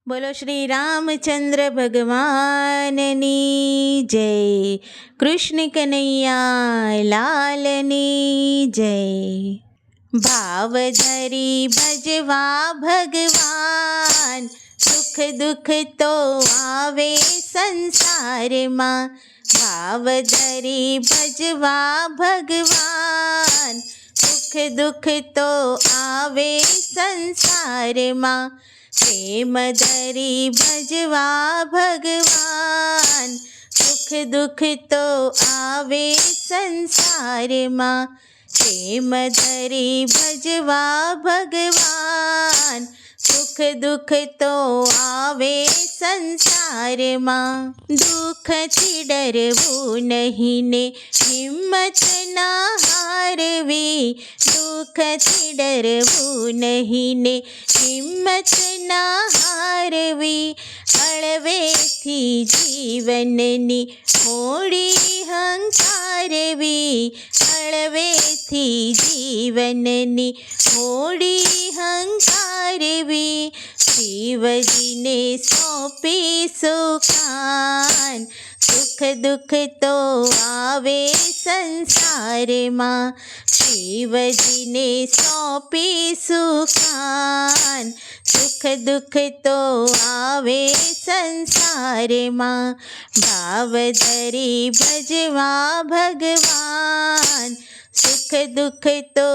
બોલો શ્રી રામચંદ્ર ભગવાનની જય. કૃષ્ણ કનૈયા લાલની જય. ભાવ ધરી ભજવા ભગવાન, સુખ દુઃખ તો આવે સંસારમાં. ભાવ ધરી ભજવા ભગવાન, સુખ દુઃખ તો આવે સંસારમાં. પ્રેમ ધરી ભજવા ભગવાન, સુખ દુઃખ તો આવે સંસારમાં. પ્રેમ ધરી ભજવા ભગવાન, સુખ દુઃખ તો આવે સંસારમાં. દુઃખથી ડરવું નહીં ને હિંમત ના હારવી. દુઃખથી ડરવું નહીં ને હિંમત ના હારવી. હળવેથી જીવનની હોડી હંકારવી. હળવેથી જીવનની હોડી હંકારવી. શિવજીને સોંપી સુખાન, સુખ દુઃખ તો આવે સંસારમાં. શિવજીને સોંપી સુખાન, સુખ દુઃખ તો આવે સંસારમાં. ભાવ ધરી ભજવા ભગવાન, સુખ દુઃખ તો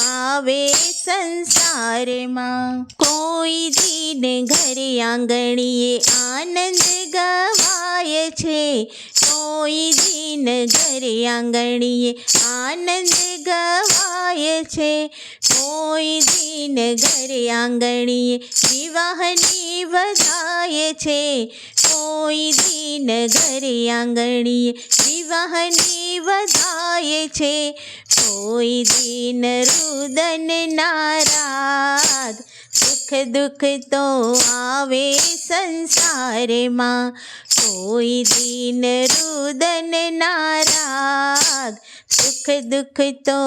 આવે સંસારમાં. કોઈ દિન ઘરે આંગણીએ આનંદ ગવાય છે. કોઈ દિન ઘરે આંગણીએ આનંદ ગવાય છે. કોઈ દિન ઘરે આંગણીએ વિવાહની વધાય છે. કોઈ દિન ઘરે આંગણીએ વિવાહની વધાય છે. કોઈ દિન રુદન નારાગ, સુખ દુઃખ તો આવે સંસારમાં. કોઈ દિન રુદન નારાગ, સુખ દુઃખ તો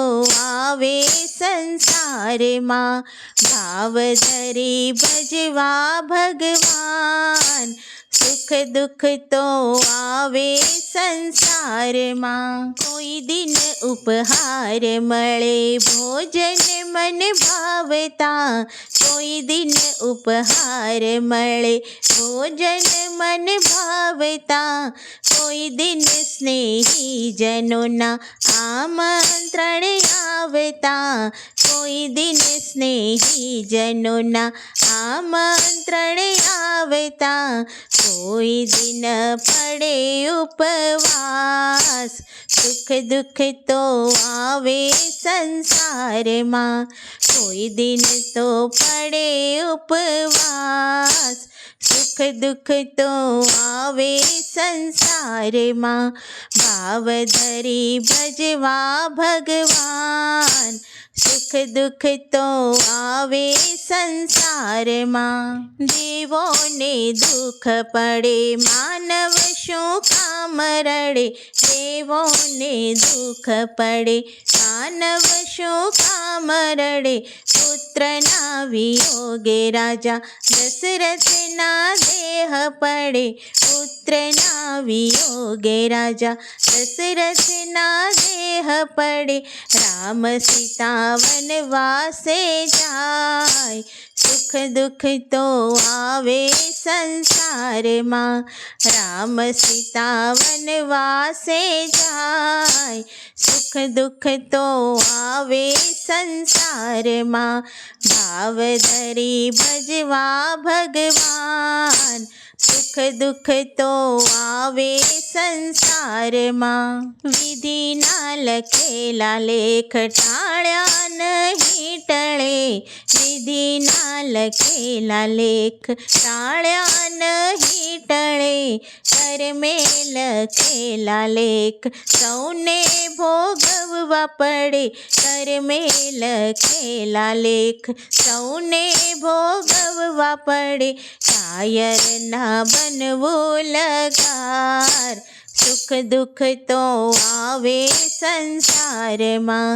આવે સંસારમાં. ભાવ ધરી ભજવા ભગવાન, સુખ દુઃખ તો આવે સંસારમાં. કોઈ દિન ઉપહાર મળે ભોજન મન ભાવતા. કોઈ દિન ઉપહાર મળે ભોજન મન ભાવતા. કોઈ દિન સ્નેહીજનોના આમંત્રણ આવતા. કોઈ દિન સ્નેહીજનોના આમંત્રણ આવતા. કોઈ દિન પડે ઉપવાસ, સુખ દુઃખ તો આવે સંસારમાં. કોઈ દિન તો પડે ઉપવાસ, સુખ દુઃખ તો આવે સંસારમાં. ભાવ ધરી ભજવા ભગવાન, સુખ દુઃખ તો આવે સંસારમાં. દેવોને દુઃખ પડે માનવ શું કામ રડે. દેવોને દુઃખ પડે માનવ શું કામ રડે. પુત્રના વિયોગે રાજા દશરથના દેહ પડે. પુત્રના વિયોગે રાજા દશરથના દેહ પડે. રામ સીતા વનવાસે જાય, સુખ દુઃખ તો આવે સંસારમાં. રામ સીતા વનવાસે જાય, સુખ દુઃખ તો આવે સંસારમાં. ભાવ ધરી ભજવા ભગવાન, સુખ દુઃખ તો આવે સંસારમાં. વિધિના લખેલા લેખ ટાળ્યા નહીં ટળે. વિધિના લખેલા લેખ ટાળ્યા નહીં ટળે. કર્મે લખેલા લેખ સૌને ભોગવવા પડે. કર્મે લખેલા લેખ સૌને ભોગવવા પડે. કાયર ના બનવું લગાર, સુખ દુઃખ તો આવે સંસારમાં.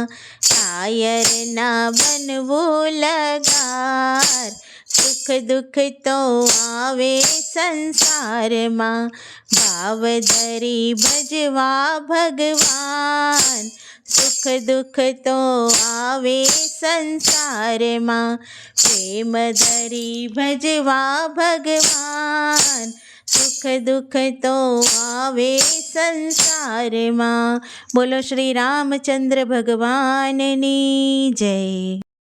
કાયર ના બનવું લગાર, સુખ દુઃખ તો આવે સંસારમાં, ભાવ ધરી ભજવા ભગવાન. સુખ દુઃખ તો આવે સંસારમાં, પ્રેમ ધરી ભજવા ભગવાન. સુખ દુઃખ તો આવે સંસારમાં. બોલો શ્રી રામચંદ્ર ભગવાનની જય.